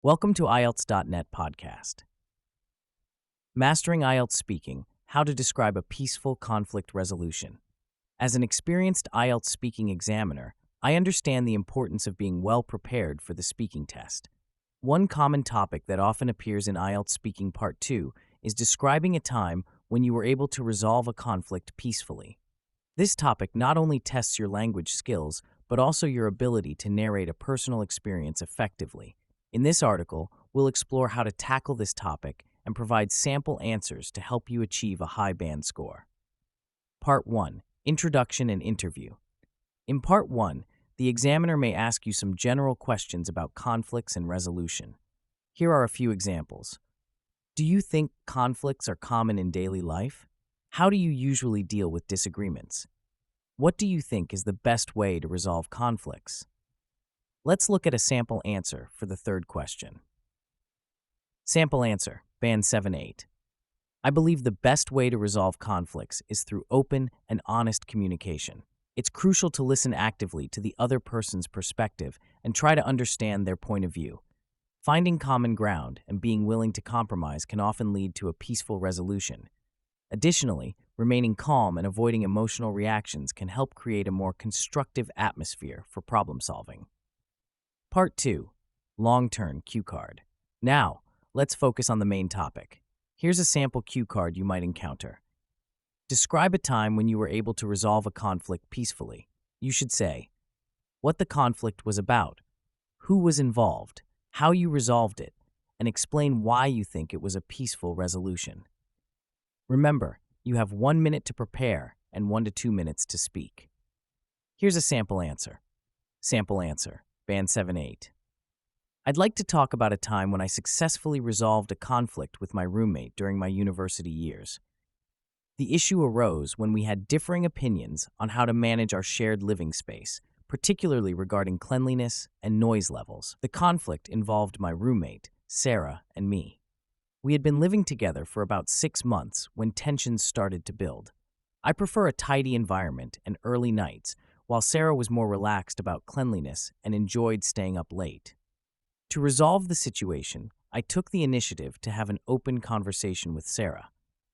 Welcome to IELTS.net podcast. Mastering IELTS Speaking, How to Describe a Peaceful Conflict Resolution. As an experienced IELTS speaking examiner, I understand the importance of being well prepared for the speaking test. One common topic that often appears in IELTS Speaking Part 2 is describing a time when you were able to resolve a conflict peacefully. This topic not only tests your language skills, but also your ability to narrate a personal experience effectively. In this article, we'll explore how to tackle this topic and provide sample answers to help you achieve a high band score. Part 1. Introduction and Interview. In Part 1, the examiner may ask you some general questions about conflicts and resolution. Here are a few examples. Do you think conflicts are common in daily life? How do you usually deal with disagreements? What do you think is the best way to resolve conflicts? Let's look at a sample answer for the third question. Sample answer, Band 7-8. I believe the best way to resolve conflicts is through open and honest communication. It's crucial to listen actively to the other person's perspective and try to understand their point of view. Finding common ground and being willing to compromise can often lead to a peaceful resolution. Additionally, remaining calm and avoiding emotional reactions can help create a more constructive atmosphere for problem solving. Part 2. Long-term cue card. Now, let's focus on the main topic. Here's a sample cue card you might encounter. Describe a time when you were able to resolve a conflict peacefully. You should say what the conflict was about, who was involved, how you resolved it, and explain why you think it was a peaceful resolution. Remember, you have 1 minute to prepare and 1 to 2 minutes to speak. Here's a sample answer. Sample answer, Band 7-8. I'd like to talk about a time when I successfully resolved a conflict with my roommate during my university years. The issue arose when we had differing opinions on how to manage our shared living space, particularly regarding cleanliness and noise levels. The conflict involved my roommate, Sarah, and me. We had been living together for about 6 months when tensions started to build. I prefer a tidy environment and early nights, while Sarah was more relaxed about cleanliness and enjoyed staying up late. To resolve the situation, I took the initiative to have an open conversation with Sarah.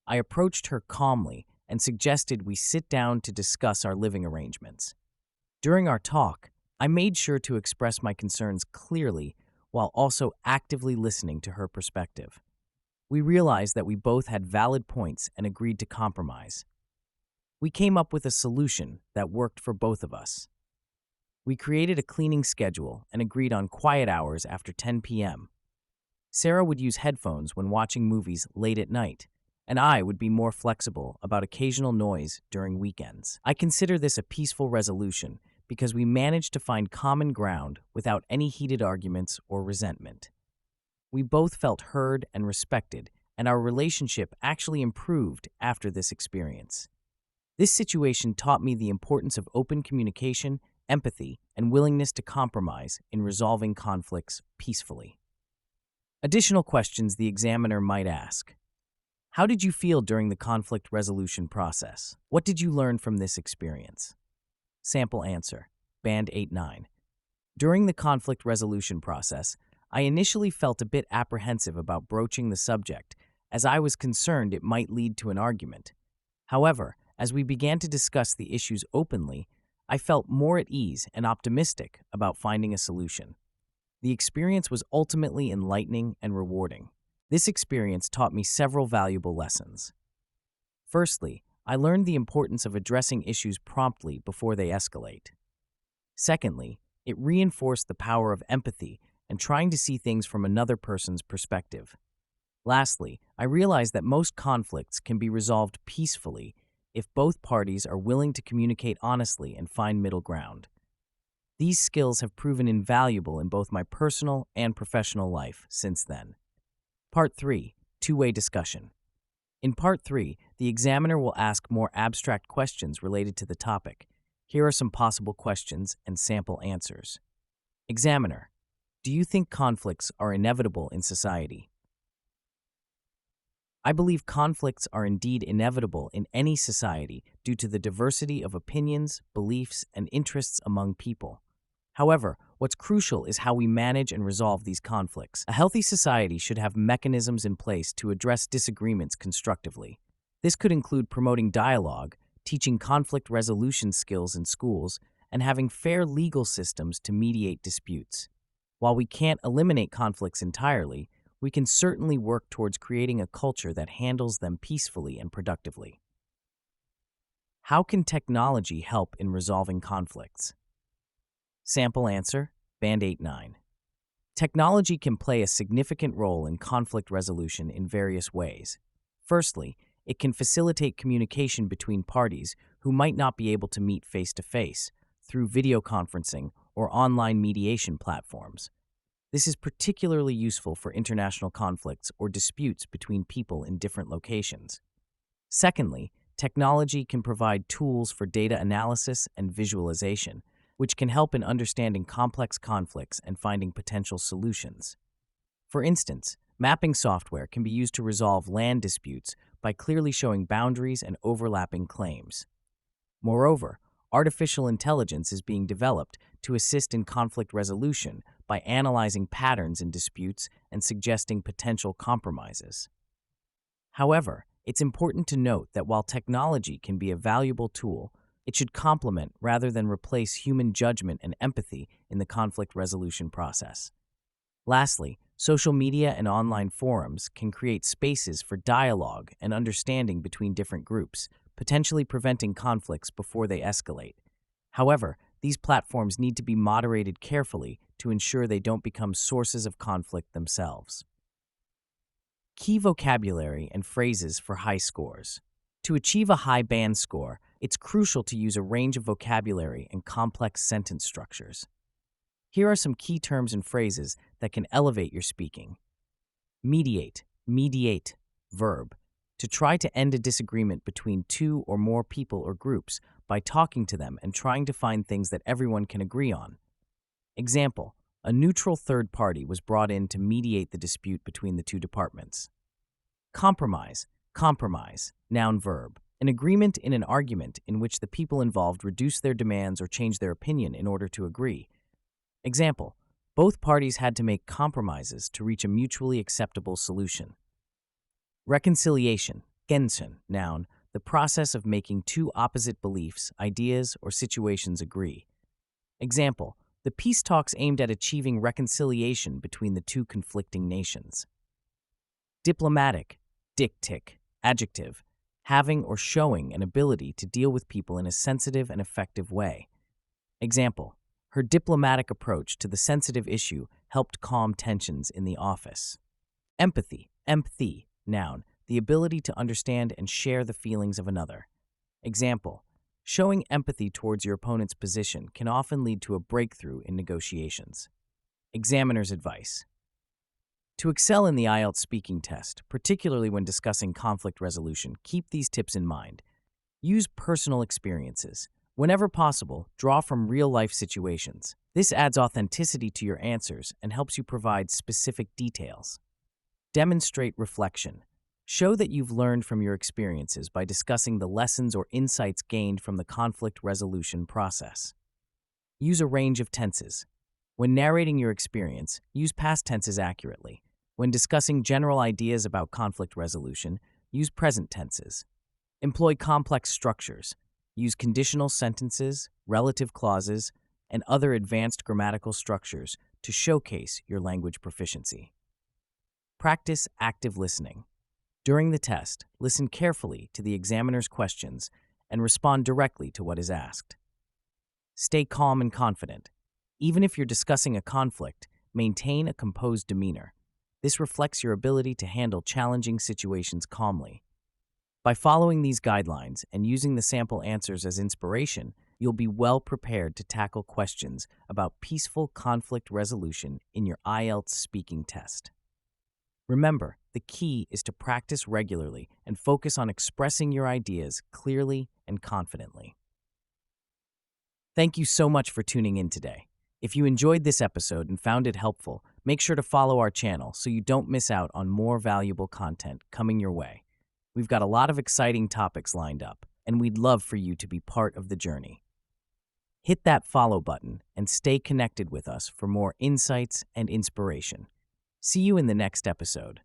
I approached her calmly and suggested we sit down to discuss our living arrangements. During our talk, I made sure to express my concerns clearly while also actively listening to her perspective. We realized that we both had valid points and agreed to compromise. We came up with a solution that worked for both of us. We created a cleaning schedule and agreed on quiet hours after 10 p.m. Sarah would use headphones when watching movies late at night, and I would be more flexible about occasional noise during weekends. I consider this a peaceful resolution because we managed to find common ground without any heated arguments or resentment. We both felt heard and respected, and our relationship actually improved after this experience. This situation taught me the importance of open communication, empathy, and willingness to compromise in resolving conflicts peacefully. Additional questions the examiner might ask. How did you feel during the conflict resolution process? What did you learn from this experience? Sample answer, Band 8-9. During the conflict resolution process, I initially felt a bit apprehensive about broaching the subject, as I was concerned it might lead to an argument. However, as we began to discuss the issues openly, I felt more at ease and optimistic about finding a solution. The experience was ultimately enlightening and rewarding. This experience taught me several valuable lessons. Firstly, I learned the importance of addressing issues promptly before they escalate. Secondly, it reinforced the power of empathy and trying to see things from another person's perspective. Lastly, I realized that most conflicts can be resolved peacefully if both parties are willing to communicate honestly and find middle ground. These skills have proven invaluable in both my personal and professional life since then. Part 3. Two-way discussion. In Part 3, the examiner will ask more abstract questions related to the topic. Here are some possible questions and sample answers. Examiner, do you think conflicts are inevitable in society? I believe conflicts are indeed inevitable in any society due to the diversity of opinions, beliefs, and interests among people. However, what's crucial is how we manage and resolve these conflicts. A healthy society should have mechanisms in place to address disagreements constructively. This could include promoting dialogue, teaching conflict resolution skills in schools, and having fair legal systems to mediate disputes. While we can't eliminate conflicts entirely, we can certainly work towards creating a culture that handles them peacefully and productively. How can technology help in resolving conflicts? Sample answer, Band 8-9. Technology can play a significant role in conflict resolution in various ways. Firstly, it can facilitate communication between parties who might not be able to meet face-to-face through video conferencing or online mediation platforms. This is particularly useful for international conflicts or disputes between people in different locations. Secondly, technology can provide tools for data analysis and visualization, which can help in understanding complex conflicts and finding potential solutions. For instance, mapping software can be used to resolve land disputes by clearly showing boundaries and overlapping claims. Moreover, artificial intelligence is being developed to assist in conflict resolution by analyzing patterns in disputes and suggesting potential compromises. However, it's important to note that while technology can be a valuable tool, it should complement rather than replace human judgment and empathy in the conflict resolution process. Lastly, social media and online forums can create spaces for dialogue and understanding between different groups, potentially preventing conflicts before they escalate. However, these platforms need to be moderated carefully to ensure they don't become sources of conflict themselves. Key vocabulary and phrases for high scores. To achieve a high band score, it's crucial to use a range of vocabulary and complex sentence structures. Here are some key terms and phrases that can elevate your speaking. Mediate, verb. To try to end a disagreement between two or more people or groups by talking to them and trying to find things that everyone can agree on. Example, a neutral third party was brought in to mediate the dispute between the two departments. Compromise, noun verb. An agreement in an argument in which the people involved reduce their demands or change their opinion in order to agree. Example, both parties had to make compromises to reach a mutually acceptable solution. Reconciliation, noun, the process of making two opposite beliefs, ideas, or situations agree. Example, the peace talks aimed at achieving reconciliation between the two conflicting nations. Diplomatic, adjective, having or showing an ability to deal with people in a sensitive and effective way. Example, her diplomatic approach to the sensitive issue helped calm tensions in the office. Empathy, noun, the ability to understand and share the feelings of another. Example, showing empathy towards your opponent's position can often lead to a breakthrough in negotiations. Examiner's advice. To excel in the IELTS speaking test, particularly when discussing conflict resolution, keep these tips in mind. Use personal experiences. Whenever possible, draw from real-life situations. This adds authenticity to your answers and helps you provide specific details. Demonstrate reflection. Show that you've learned from your experiences by discussing the lessons or insights gained from the conflict resolution process. Use a range of tenses. When narrating your experience, use past tenses accurately. When discussing general ideas about conflict resolution, use present tenses. Employ complex structures. Use conditional sentences, relative clauses, and other advanced grammatical structures to showcase your language proficiency. Practice active listening. During the test, listen carefully to the examiner's questions and respond directly to what is asked. Stay calm and confident. Even if you're discussing a conflict, maintain a composed demeanor. This reflects your ability to handle challenging situations calmly. By following these guidelines and using the sample answers as inspiration, you'll be well prepared to tackle questions about peaceful conflict resolution in your IELTS speaking test. Remember, the key is to practice regularly and focus on expressing your ideas clearly and confidently. Thank you so much for tuning in today. If you enjoyed this episode and found it helpful, make sure to follow our channel so you don't miss out on more valuable content coming your way. We've got a lot of exciting topics lined up, and we'd love for you to be part of the journey. Hit that follow button and stay connected with us for more insights and inspiration. See you in the next episode.